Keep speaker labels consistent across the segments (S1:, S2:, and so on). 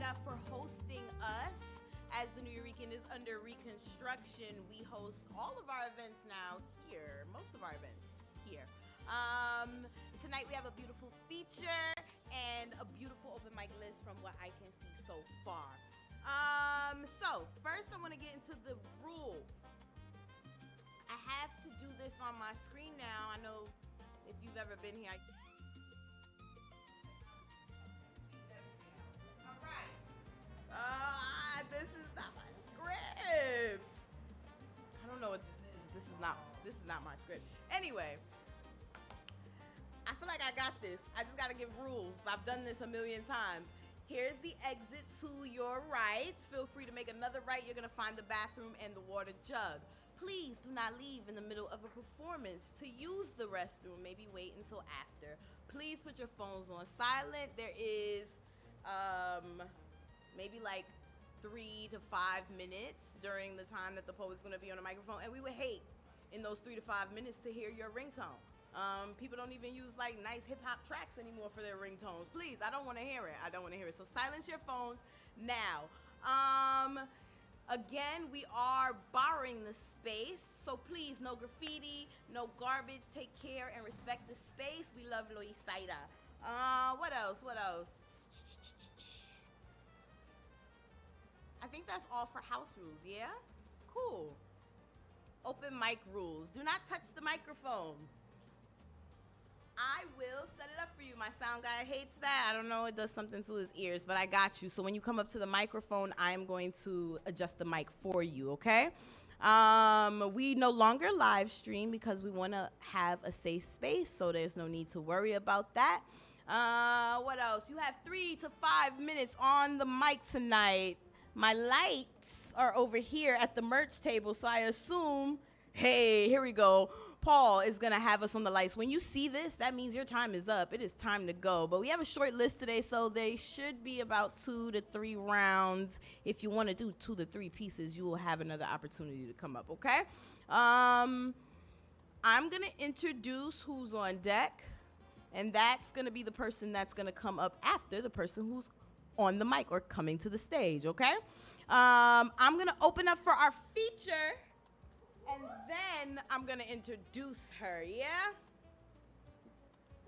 S1: Loisaida for hosting us. As the Nuyorican is under reconstruction, we host all of our events now here, most of our events here. Tonight we have a beautiful feature and a beautiful open mic list from what I can see so far. So first I want to get into the rules. I have to do this on my screen now. I know if you've ever been here. All right. This is not my script. I don't know what this is. This is not my script. Anyway, I feel like I got this. I just gotta give rules. I've done this a million times. Here's the exit to your right. Feel free to make another right. You're gonna find the bathroom and the water jug. Please do not leave in the middle of a performance to use the restroom. Maybe wait until after. Please put your phones on silent. There is maybe like 3 to 5 minutes during the time that the poet's gonna be on the microphone, and we would hate in those 3 to 5 minutes to hear your ringtone. People don't even use like nice hip hop tracks anymore for their ringtones. Please, I don't want to hear it. I don't want to hear it. So silence your phones now. Again, we are borrowing the space, so please, no graffiti, no garbage. Take care and respect the space. We love Loisaida. What else? I think that's all for house rules, yeah? Cool. Open mic rules. Do not touch the microphone. I will set it up for you. My sound guy hates that. I don't know, it does something to his ears, but I got you. So when you come up to the microphone, I am going to adjust the mic for you, okay? We no longer live stream because we want to have a safe space, so there's no need to worry about that. What else? You have 3 to 5 minutes on the mic tonight. My lights are over here at the merch table, so I assume, hey, here we go. Paul is going to have us on the lights. When you see this, that means your time is up. It is time to go. But we have a short list today, so they should be about 2 to 3 rounds. If you want to do 2 to 3 pieces, you will have another opportunity to come up, okay? I'm going to introduce who's on deck, and that's going to be the person that's going to come up after the person who's on the mic or coming to the stage, okay? I'm going to open up for our feature. And then I'm gonna introduce her, yeah?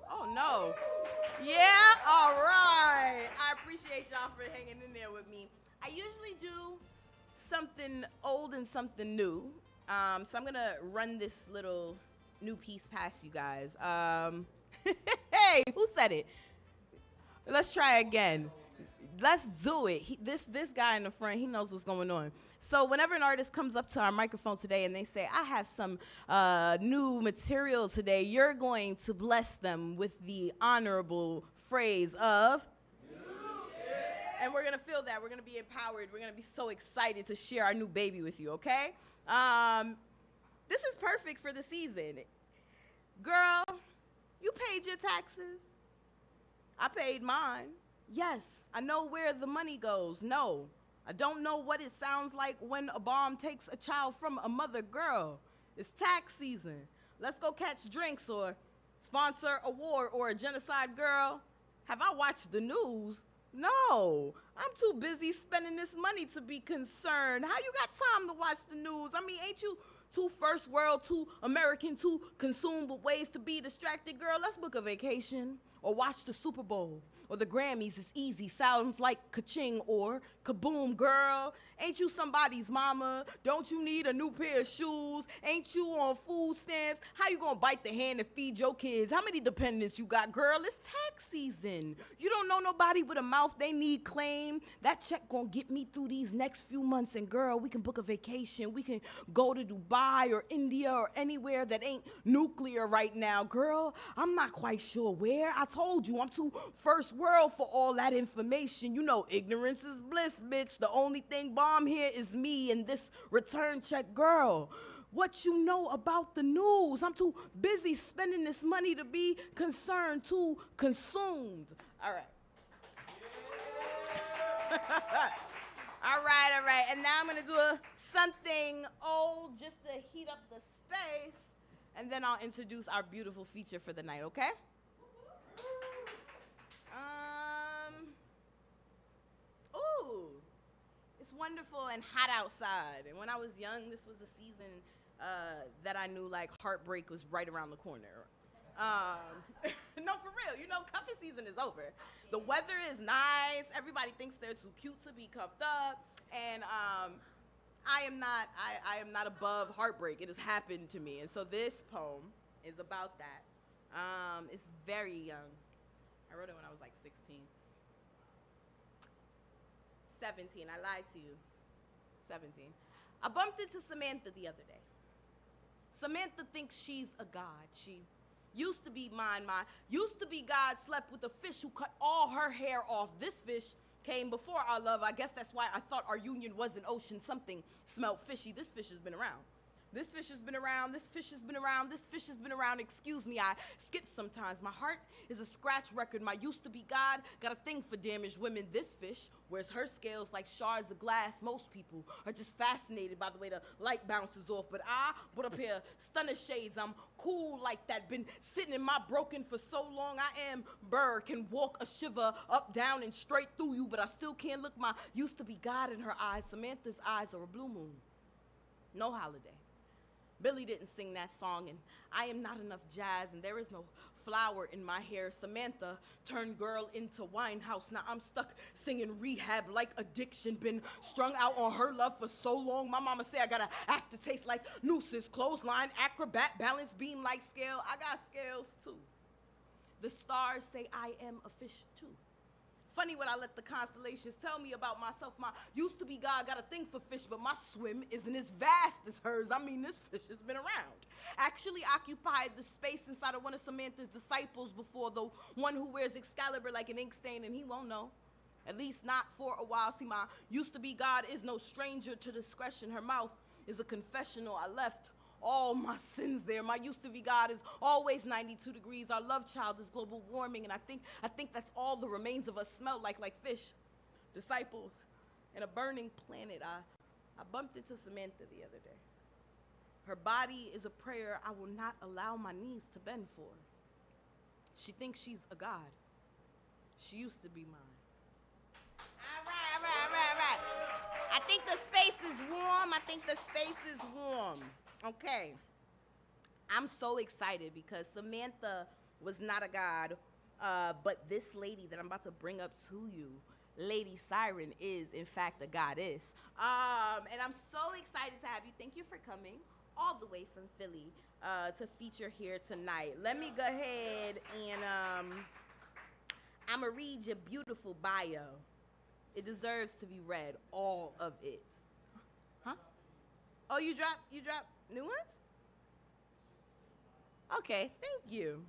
S1: Oh no. Yeah, all right. I appreciate y'all for hanging in there with me. I usually do something old and something new. So I'm gonna run this little new piece past you guys. Hey, who said it? Let's try again. Let's do it. This guy in the front, he knows what's going on. So whenever an artist comes up to our microphone today and they say, I have some new material today, you're going to bless them with the honorable phrase of, and we're going to feel that. We're going to be empowered. We're going to be so excited to share our new baby with you, okay? This is perfect for the season. Girl, you paid your taxes. I paid mine. Yes, I know where the money goes. No, I don't know what it sounds like when a bomb takes a child from a mother. Girl, it's tax season. Let's go catch drinks or sponsor a war or a genocide. Girl, have I watched the news? No, I'm too busy spending this money to be concerned. How you got time to watch the news? I mean, ain't you too first world, too American, too consumed with ways to be distracted? Girl, let's book a vacation or watch the Super Bowl or the Grammys. It's easy. Sounds like ka-ching or kaboom. Girl, ain't you somebody's mama? Don't you need a new pair of shoes? Ain't you on food stamps? How you gonna bite the hand and feed your kids? How many dependents you got? Girl, it's tax season. You don't know nobody with a mouth they need claim. That check gonna get me through these next few months, and girl, we can book a vacation. We can go to Dubai or India or anywhere that ain't nuclear right now. Girl, I'm not quite sure where. I told you, I'm too first world for all that information. You know, ignorance is bliss, bitch. The only thing bomb here is me and this return check. Girl, what you know about the news? I'm too busy spending this money to be concerned, too consumed. All right. All right. And now I'm going to do something old just to heat up the space, and then I'll introduce our beautiful feature for the night, okay? it's wonderful and hot outside. And when I was young, this was the season that I knew like heartbreak was right around the corner. No, for real. You know, cuffing season is over. The weather is nice. Everybody thinks they're too cute to be cuffed up. And I am not above heartbreak. It has happened to me. And so this poem is about that. It's very young. I wrote it when I was like 16. 17. I lied to you. 17. I bumped into Samantha the other day. Samantha thinks she's a god. She used to be mine. My used to be god slept with a fish who cut all her hair off. This fish came before our love. I guess that's why I thought our union was an ocean. Something smelled fishy. This fish has been around. This fish has been around, this fish has been around, this fish has been around. Excuse me, I skip sometimes. My heart is a scratch record. My used to be God got a thing for damaged women. This fish wears her scales like shards of glass. Most people are just fascinated by the way the light bounces off. But I put up here stunner shades. I'm cool like that. Been sitting in my broken for so long. I am Burr, can walk a shiver up, down, and straight through you. But I still can't look my used to be God in her eyes. Samantha's eyes are a blue moon. No holiday. Billy didn't sing that song, and I am not enough jazz, and there is no flower in my hair. Samantha turned girl into Winehouse. Now I'm stuck singing rehab like addiction. Been strung out on her love for so long. My mama say I got a aftertaste like nooses, clothesline, acrobat, balance beam like scale. I got scales too. The stars say I am a fish too. Funny what I let the constellations tell me about myself. My used to be God got a thing for fish, but my swim isn't as vast as hers. I mean, this fish has been around. Actually occupied the space inside of one of Samantha's disciples before, the one who wears Excalibur like an ink stain, and he won't know. At least not for a while. See, my used to be God is no stranger to discretion. Her mouth is a confessional. I left all my sins there. My used to be God is always 92 degrees. Our love child is global warming, and I think that's all the remains of us smell like fish, disciples, and a burning planet. I bumped into Samantha the other day. Her body is a prayer I will not allow my knees to bend for. She thinks she's a god. She used to be mine. All right. I think the space is warm. Okay, I'm so excited because Samantha was not a god, but this lady that I'm about to bring up to you, Lady Syren, is in fact a goddess. And I'm so excited to have you. Thank you for coming all the way from Philly to feature here tonight. Let me go ahead and I'm gonna read your beautiful bio. It deserves to be read, all of it. Huh? Oh, you dropped new ones? Okay, thank you.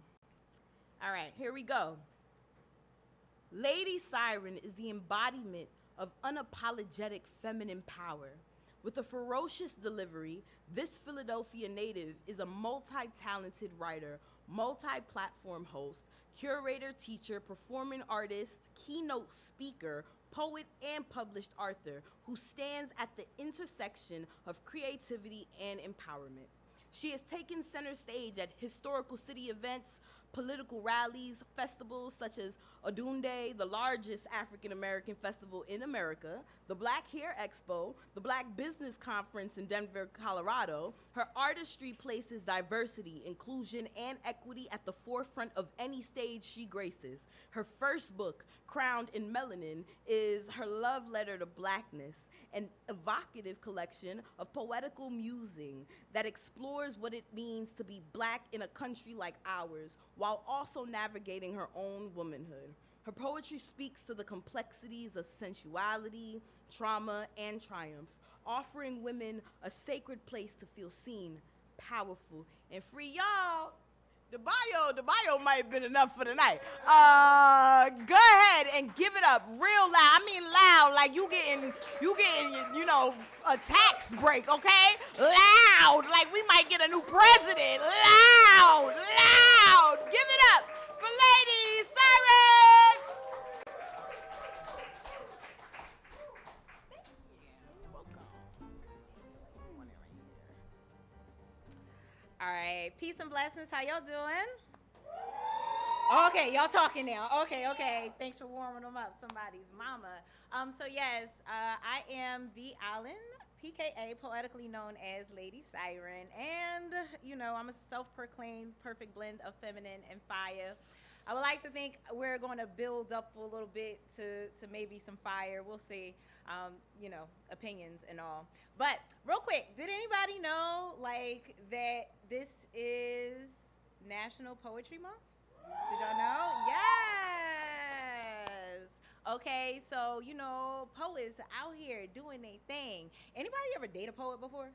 S1: All right, here we go. Lady Syren is the embodiment of unapologetic feminine power. With a ferocious delivery, this Philadelphia native is a multi-talented writer, multi-platform host, curator, teacher, performing artist, keynote speaker, poet, and published author who stands at the intersection of creativity and empowerment. She has taken center stage at historical city events, political rallies, festivals such as Odunde, the largest African-American festival in America, the Black Hair Expo, the Black Business Conference in Denver, Colorado. Her artistry places diversity, inclusion, and equity at the forefront of any stage she graces. Her first book, Crowned in Melanin, is her love letter to Blackness, an evocative collection of poetical musing that explores what it means to be Black in a country like ours, while also navigating her own womanhood. Her poetry speaks to the complexities of sensuality, trauma, and triumph, offering women a sacred place to feel seen, powerful, and free. Y'all, the bio might have been enough for tonight. Go ahead and give it up real loud. I mean loud, like you getting, you know, a tax break, okay? Loud, like we might get a new president. Loud. Give it up for Lady Syren. Thank you. You're welcome. All right, peace and blessings. How y'all doing?
S2: Okay, y'all talking now. Okay. Thanks for warming them up, somebody's mama. So yes, I am the Allen, PKA, poetically known as Lady Syren, and I'm a self-proclaimed perfect blend of feminine and fire. I would like to think we're going to build up a little bit to maybe some fire. We'll see. Opinions and all. But real quick, did anybody know like that this is National Poetry Month? Did y'all know? Yes. Okay, so poets out here doing their thing. Anybody ever date a poet before?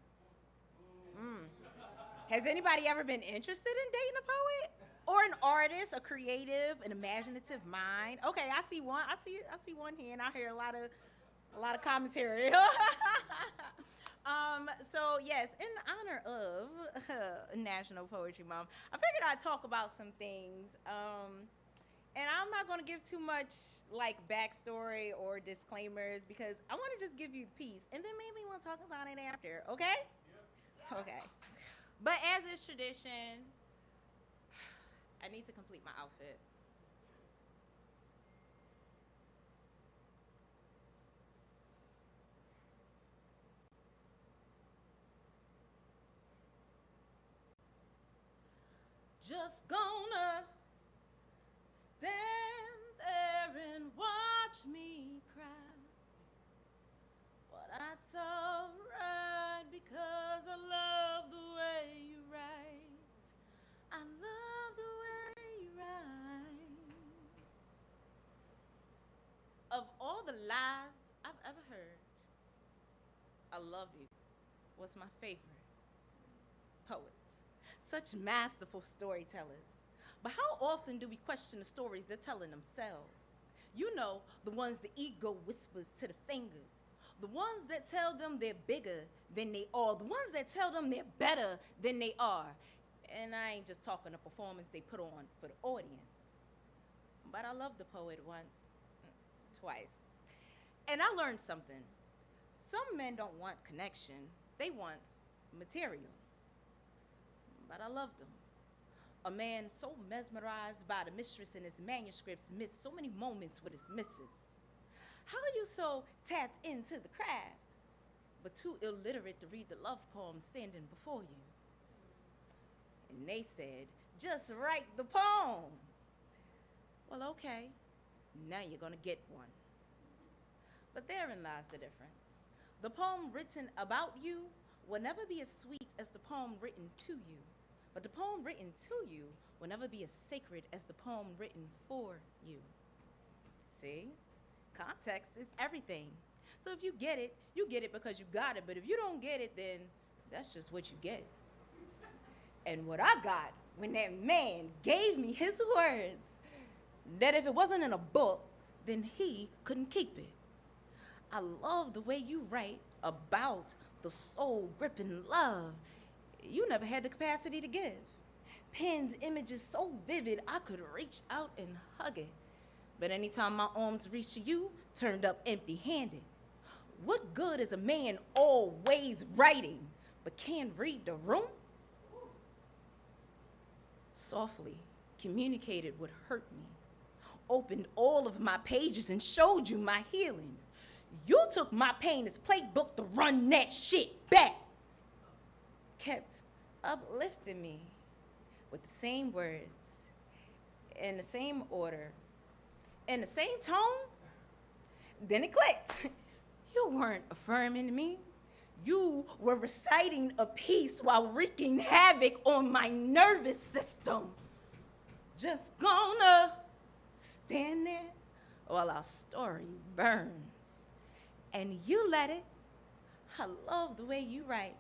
S2: Has anybody ever been interested in dating a poet? Or an artist, a creative, an imaginative mind? Okay, I see one. I see one here, and I hear a lot of commentary. So yes, in honor of National Poetry Month, I figured I'd talk about some things. And I'm not going to give too much like backstory or disclaimers because I want to just give you the piece, and then maybe we'll talk about it after. Okay? Yep. Okay. But as is tradition, I need to complete my outfit. Just gonna stand there and watch me cry. But that's alright because I love the way you write. I love the way you write. Of all the lies I've ever heard, I love you was my favorite. Poets, such masterful storytellers. But how often do we question the stories they're telling themselves? The ones the ego whispers to the fingers. The ones that tell them they're bigger than they are. The ones that tell them they're better than they are. And I ain't just talking a performance they put on for the audience. But I loved the poet once, twice. And I learned something. Some men don't want connection. They want material. But I loved him. A man so mesmerized by the mistress in his manuscripts missed so many moments with his missus. How are you so tapped into the craft, but too illiterate to read the love poem standing before you? And they said, just write the poem. Well, okay, now you're gonna get one. But therein lies the difference. The poem written about you will never be as sweet as the poem written to you. But the poem written to you will never be as sacred as the poem written for you. See? Context is everything. So if you get it because you got it. But if you don't get it, then that's just what you get. And what I got when that man gave me his words, that if it wasn't in a book, then he couldn't keep it. I love the way you write about the soul-gripping love you never had the capacity to give. Penned images so vivid I could reach out and hug it. But anytime my arms reached to you, turned up empty-handed. What good is a man always writing, but can't read the room? Softly communicated what hurt me. Opened all of my pages and showed you my healing. You took my pain as playbook to run that shit back. Kept uplifting me with the same words, in the same order, in the same tone. Then it clicked. You weren't affirming me. You were reciting a piece while wreaking havoc on my nervous system. Just gonna stand there while our story burns. And you let it. I love the way you write,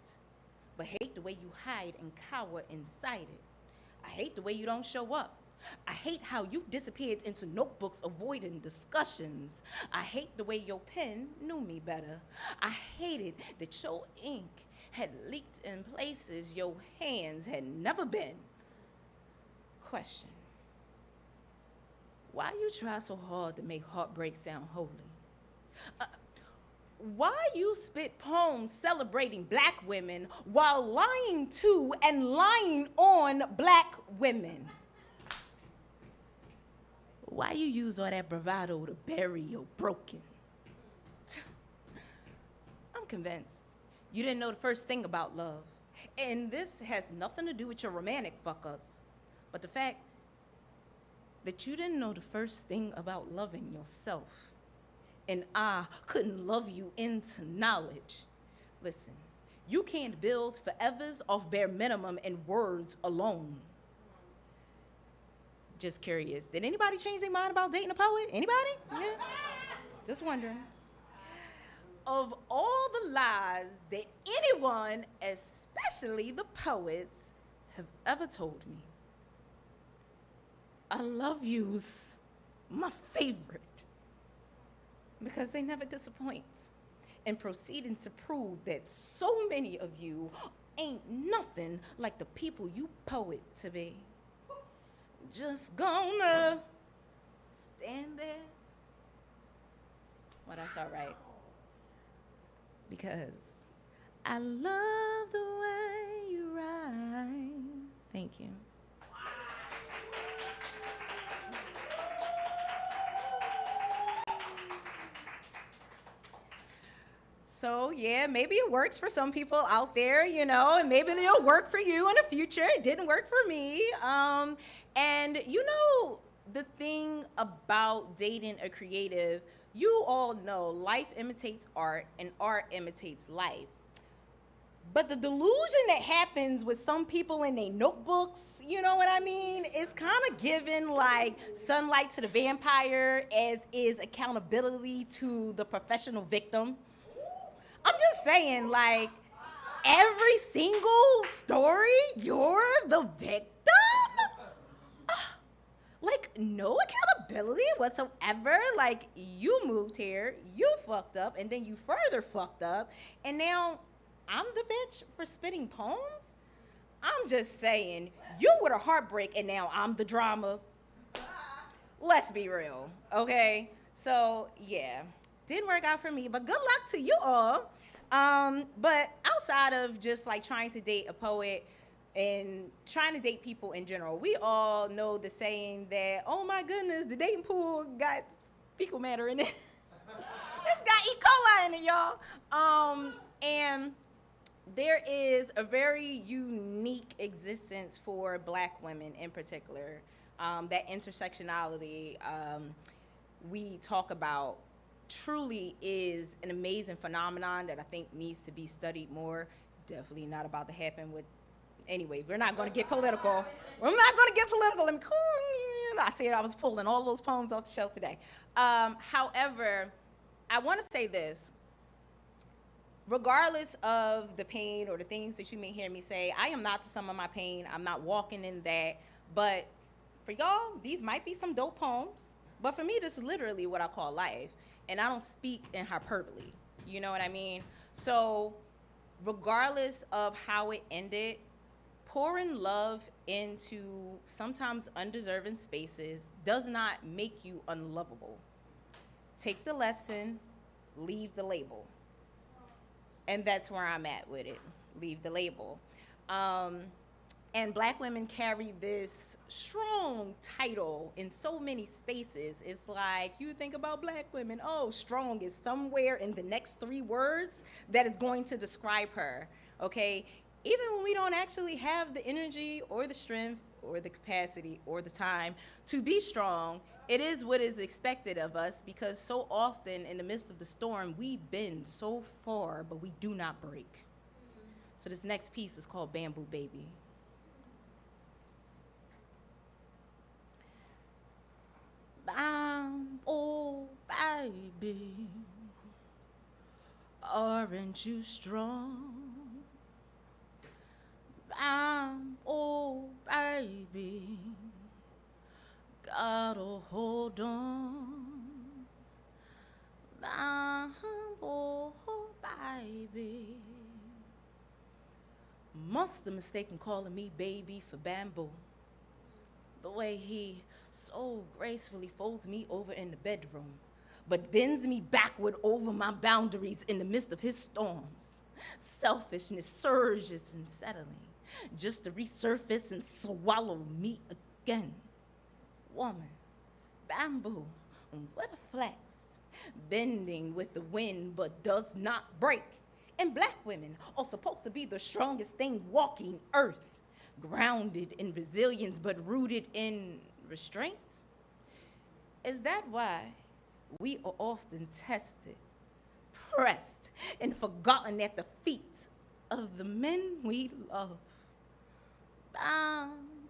S2: but hate the way you hide and cower inside it. I hate the way you don't show up. I hate how you disappeared into notebooks avoiding discussions. I hate the way your pen knew me better. I hated that your ink had leaked in places your hands had never been. Question: why you try so hard to make heartbreak sound holy? Why you spit poems celebrating black women while lying to and lying on black women? Why you use all that bravado to bury your broken? I'm convinced you didn't know the first thing about love. And this has nothing to do with your romantic fuck-ups, but the fact that you didn't know the first thing about loving yourself. And I couldn't love you into knowledge. Listen, you can't build forevers off bare minimum and words alone. Just curious, did anybody change their mind about dating a poet? Anybody? Yeah. Just wondering. Of all the lies that anyone, especially the poets, have ever told me, I love you's my favorite. Because they never disappoint. And proceeding to prove that so many of you ain't nothing like the people you poet to be. Just gonna stand there. Well, that's all right. Because I love the way you ride. Thank you. So yeah, maybe it works for some people out there, you know, and maybe it'll work for you in the future. It didn't work for me. And you know, the thing about dating a creative, you all know life imitates art and art imitates life. But the delusion that happens with some people in their notebooks, you know what I mean? It's kind of given like sunlight to the vampire as is accountability to the professional victim. I'm just saying, like, every single story, you're the victim? Like, no accountability whatsoever. Like, you moved here, you fucked up, and then you further fucked up, and now I'm the bitch for spitting poems? I'm just saying, you were the heartbreak, and now I'm the drama. Let's be real, okay? So, yeah. Didn't work out for me, but good luck to you all. But outside of just like trying to date a poet and trying to date people in general, we all know the saying that, oh my goodness, the dating pool got fecal matter in it. It's got E. coli in it, y'all. And there is a very unique existence for Black women in particular. That intersectionality we talk about truly is an amazing phenomenon that I think needs to be studied more. Definitely not about to happen with, anyway, we're not going to get political. We're not going to get political. I said I was pulling all those poems off the shelf today. However, I want to say this. Regardless of the pain or the things that you may hear me say, I am not the sum of my pain. I'm not walking in that. But for y'all, these might be some dope poems. But for me, this is literally what I call life. And I don't speak in hyperbole. You know what I mean? So regardless of how it ended, pouring love into sometimes undeserving spaces does not make you unlovable. Take the lesson, leave the label. And that's where I'm at with it. Leave the label. And Black women carry this strong title in so many spaces. It's like, you think about Black women, oh, strong is somewhere in the next 3 words that is going to describe her, okay? Even when we don't actually have the energy or the strength or the capacity or the time to be strong, it is what is expected of us, because so often in the midst of the storm, we bend so far, but we do not break. So this next piece is called Bamboo Baby. Oh, baby, aren't you strong? Oh, baby, gotta hold on. Oh, baby, must have mistaken calling me baby for bamboo. The way he so gracefully folds me over in the bedroom, but bends me backward over my boundaries in the midst of his storms. Selfishness surges unsettling, just to resurface and swallow me again. Woman, Bamboo, what a flex, bending with the wind but does not break. And black women are supposed to be the strongest thing walking earth, grounded in resilience but rooted in restraint. Is that why we are often tested, pressed, and forgotten at the feet of the men we love?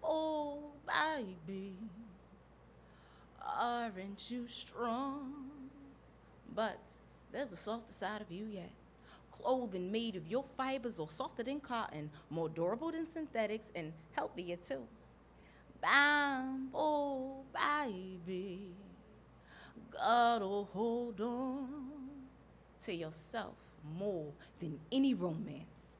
S2: Oh, baby, aren't you strong? But there's a softer side of you yet. Clothing made of your fibers are softer than cotton, more durable than synthetics, and healthier too. Oh, baby, gotta hold on to yourself more than any romance.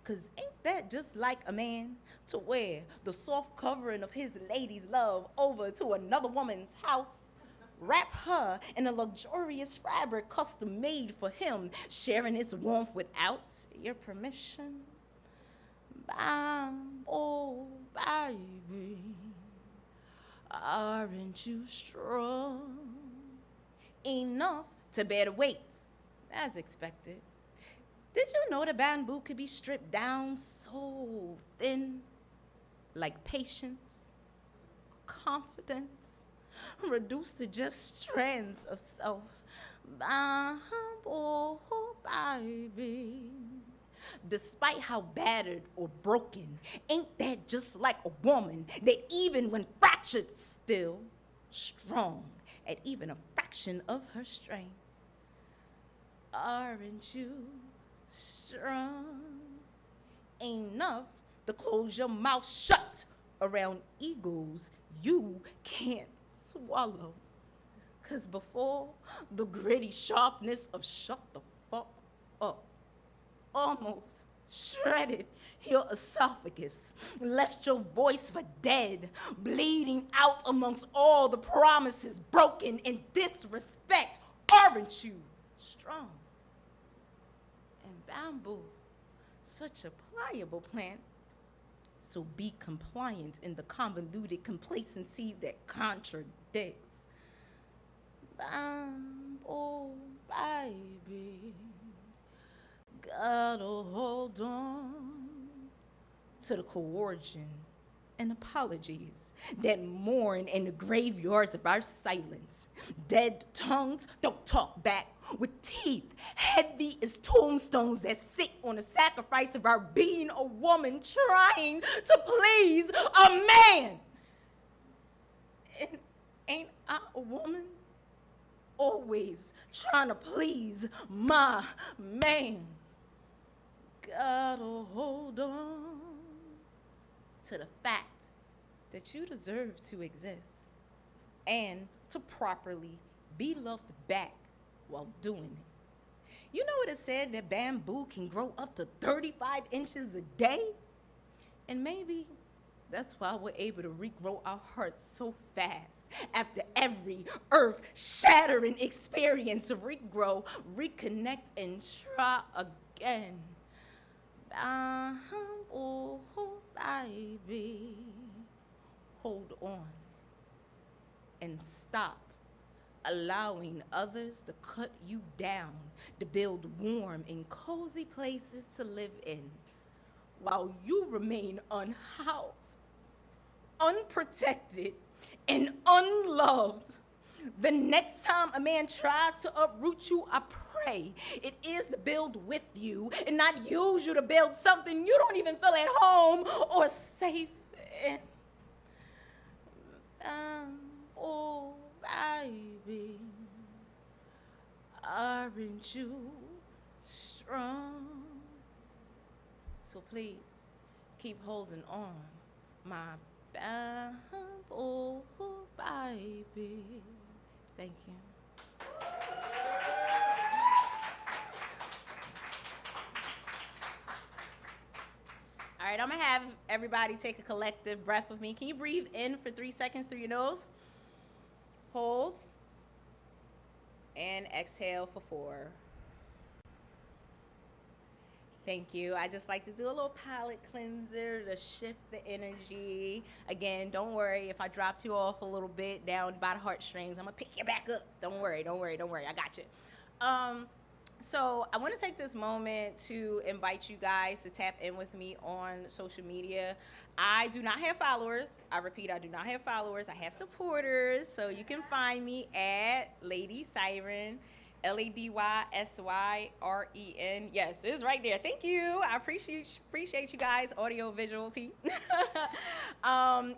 S2: 'Cause ain't that just like a man to wear the soft covering of his lady's love over to another woman's house? Wrap her in a luxurious fabric custom made for him, sharing its warmth without your permission? Oh, baby, aren't you strong enough to bear the weight, as expected? Did you know the bamboo could be stripped down so thin, like patience, confidence, reduced to just strands of self? Oh, baby, despite how battered or broken, ain't that just like a woman that even when fractured, still strong at even a fraction of her strength? Aren't you strong enough to close your mouth shut around egos you can't swallow? 'Cause before the gritty sharpness of shut the fuck up almost shredded your esophagus, left your voice for dead, bleeding out amongst all the promises broken in disrespect, aren't you strong? And bamboo, such a pliable plant, so be compliant in the convoluted complacency that contradicts. Oh, baby, gotta hold on to the coercion and apologies that mourn in the graveyards of our silence. Dead tongues don't talk back, with teeth heavy as tombstones that sit on the sacrifice of our being a woman trying to please a man. And ain't I a woman? Always trying to please my man. Gotta hold on to the fact that you deserve to exist and to properly be loved back while doing it. You know what it said that bamboo can grow up to 35 inches a day? And maybe that's why we're able to regrow our hearts so fast. After every earth-shattering experience, regrow, reconnect, and try again. Oh, baby, hold on and stop allowing others to cut you down to build warm and cozy places to live in while you remain unhoused, unprotected, and unloved. The next time a man tries to uproot you, I pray it is to build with you and not use you to build something you don't even feel at home or safe in. Oh, baby, aren't you strong? So please, keep holding on, my oh, baby. Thank you. All right, I'm gonna have everybody take a collective breath with me. Can you breathe in for 3 seconds through your nose? Hold. And exhale for 4. Thank you. I just like to do a little palette cleanser to shift the energy. Again, don't worry if I dropped you off a little bit down by the heartstrings. I'm gonna pick you back up. Don't worry, don't worry, don't worry. I got you. So I want to take this moment to invite you guys to tap in with me on social media. I do not have followers. I repeat, I do not have followers. I have supporters. So you can find me at Lady Syren. LadySyren. Yes, it's right there. Thank you. I appreciate you guys, audio, visual team. I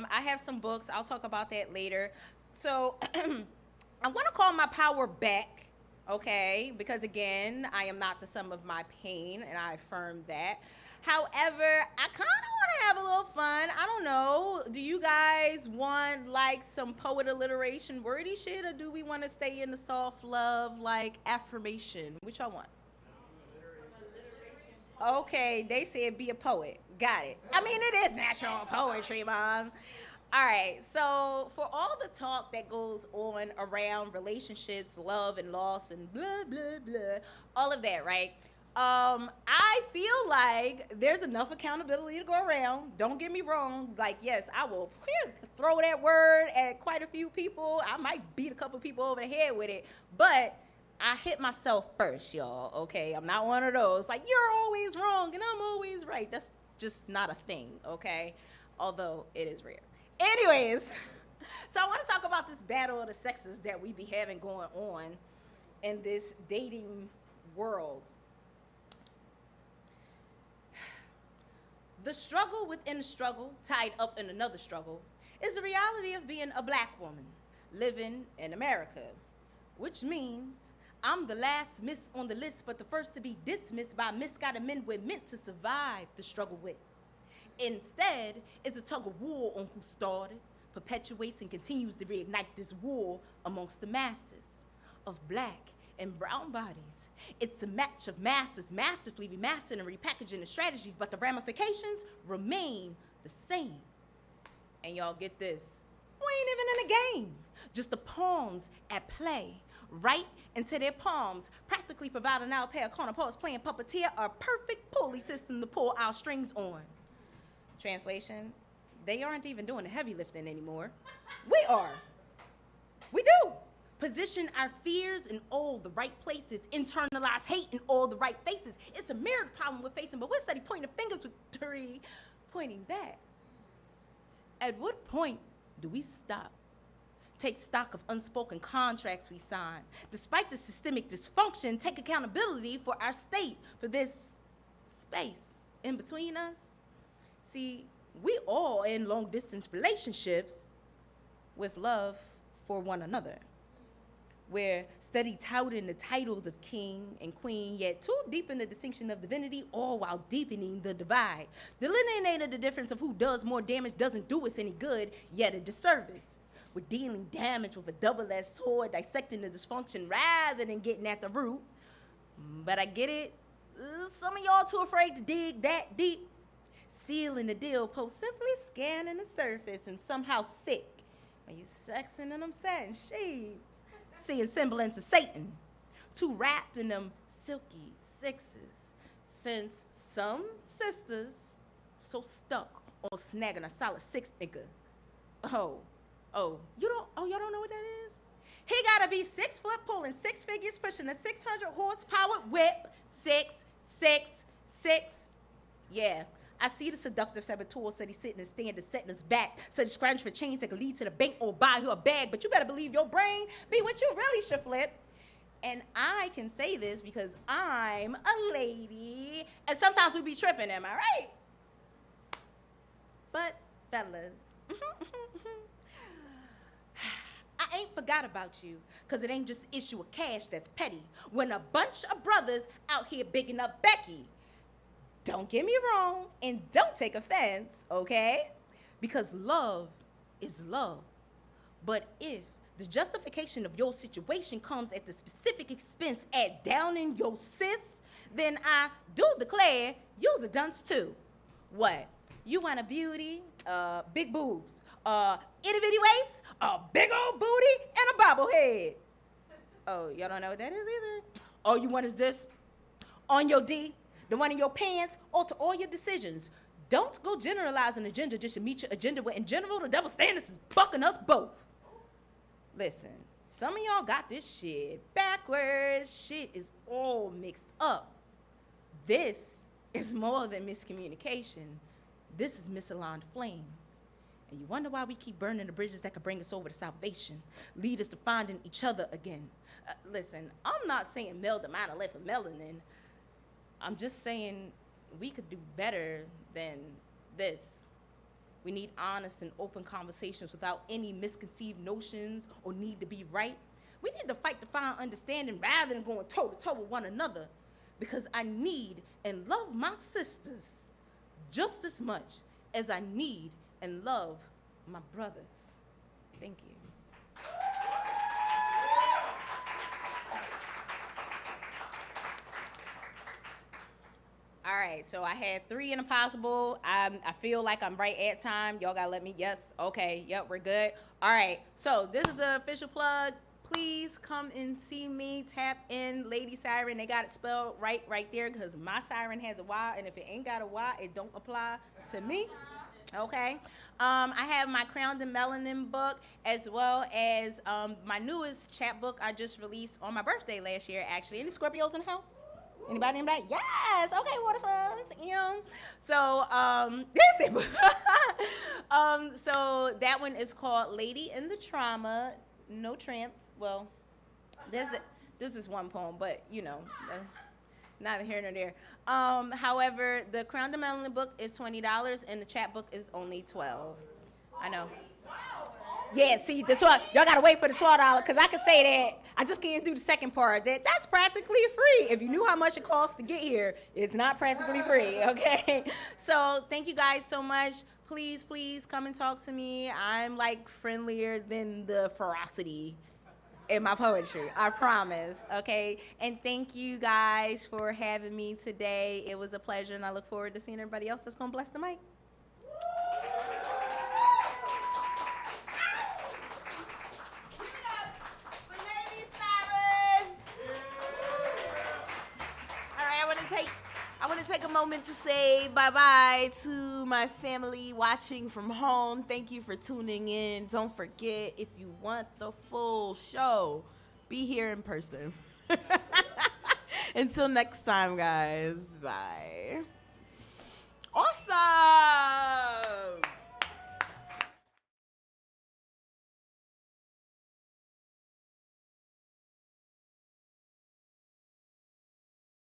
S2: have some books. I'll talk about that later. So I want to call my power back, okay? Because again, I am not the sum of my pain, and I affirm that. However, I kind of want to have a little fun. I don't know. Do you guys want like some poet alliteration wordy shit, or do we want to stay in the soft love like affirmation? Which I want? Okay, they said be a poet. Got it. I mean, it is natural poetry, Mom. All right, so for all the talk that goes on around relationships, love and loss and blah, blah, blah, all of that, right? I feel like there's enough accountability to go around. Don't get me wrong. Like, yes, I will throw that word at quite a few people. I might beat a couple people over the head with it, but I hit myself first, y'all, okay? I'm not one of those, like, you're always wrong and I'm always right. That's just not a thing, okay? Although it is rare. Anyways, so I want to talk about this battle of the sexes that we be having going on in this dating world. The struggle within a struggle, tied up in another struggle, is the reality of being a black woman living in America, which means I'm the last miss on the list, but the first to be dismissed by misguided men we're meant to survive the struggle with. Instead, it's a tug of war on who started, perpetuates, and continues to reignite this war amongst the masses of black and brown bodies. It's a match of masses massively remastering and repackaging the strategies, but the ramifications remain the same. And y'all get this. We ain't even in a game, just the pawns at play, right into their palms, practically providing our pair of counterparts playing puppeteer, a perfect pulley system to pull our strings on. Translation, they aren't even doing the heavy lifting anymore. We are. We do. Position our fears in all the right places, internalize hate in all the right faces. It's a mirrored problem we're facing, but we're steady pointing fingers with three pointing back. At what point do we stop? Take stock of unspoken contracts we sign. Despite the systemic dysfunction, take accountability for our state, for this space in between us. See, we all in long distance relationships with love for one another. We're steady touting the titles of king and queen, yet too deep in the distinction of divinity, all while deepening the divide. Delineating the difference of who does more damage doesn't do us any good, yet a disservice. We're dealing damage with a double-edged sword, dissecting the dysfunction rather than getting at the root. But I get it. Some of y'all too afraid to dig that deep. Sealing the deal post simply scanning the surface and somehow sick when you sexing in them satin sheets. Seeing semblance of Satan, too wrapped in them silky sixes, since some sisters so stuck on snagging a solid six nigga. Y'all don't know what that is? He gotta be 6 foot, pulling 6 figures, pushing a 600 horsepower whip, 6. Yeah. I see the seductive saboteur said he's sitting and standing, setting his back, said he's scrounging for change, take a lead to the bank or buy her a bag, but you better believe your brain be what you really should flip. And I can say this because I'm a lady, and sometimes we be tripping, am I right? But fellas, I ain't forgot about you, because it ain't just an issue of cash that's petty. When a bunch of brothers out here bigging up Becky, don't get me wrong, and don't take offense, okay? Because love is love. But if the justification of your situation comes at the specific expense at downing your sis, then I do declare you's a dunce too. What? You want a beauty, big boobs, itty bitty waist, a big old booty, and a bobblehead. Oh, y'all don't know what that is either? All you want is this? On your D, the one in your pants, alter all your decisions. Don't go generalizing agenda just to meet your agenda where in general the double standards is bucking us both. Listen, some of y'all got this shit backwards. Shit is all mixed up. This is more than miscommunication. This is misaligned flames. And you wonder why we keep burning the bridges that could bring us over to salvation, lead us to finding each other again. Listen, I'm not saying meld the monolith of melanin. I'm just saying we could do better than this. We need honest and open conversations without any misconceived notions or need to be right. We need to fight to find understanding rather than going toe to toe with one another, because I need and love my sisters just as much as I need and love my brothers. Thank you. All right, so I had 3 in a possible. I feel like I'm right at time. Y'all gotta let me, yes, okay, yep, we're good. All right, so this is the official plug. Please come and see me, tap in Lady Syren. They got it spelled right there, because my siren has a Y, and if it ain't got a Y, it don't apply to me. Okay, I have my Crowned in Melanin book, as well as my newest chapbook I just released on my birthday last year, actually. Any Scorpios in the house? Anybody in that? Yes. Okay, water signs. So, so that one is called Lady in the Trauma. No tramps. Well, there's this one poem, but neither here nor there. However, the Crown of Melanin book is $20 and the chapbook is only $12. I know. Yeah, see, the 12, y'all gotta wait for the $12, because I can say that. I just can't do the second part. That's practically free. If you knew how much it costs to get here, it's not practically free, okay? So thank you guys so much. Please, please come and talk to me. I'm like friendlier than the ferocity in my poetry, I promise, okay? And thank you guys for having me today. It was a pleasure, and I look forward to seeing everybody else that's gonna bless the mic.
S1: I want to take a moment to say bye-bye to my family watching from home. Thank you for tuning in. Don't forget, if you want the full show, be here in person. Until next time, guys. Bye. Awesome.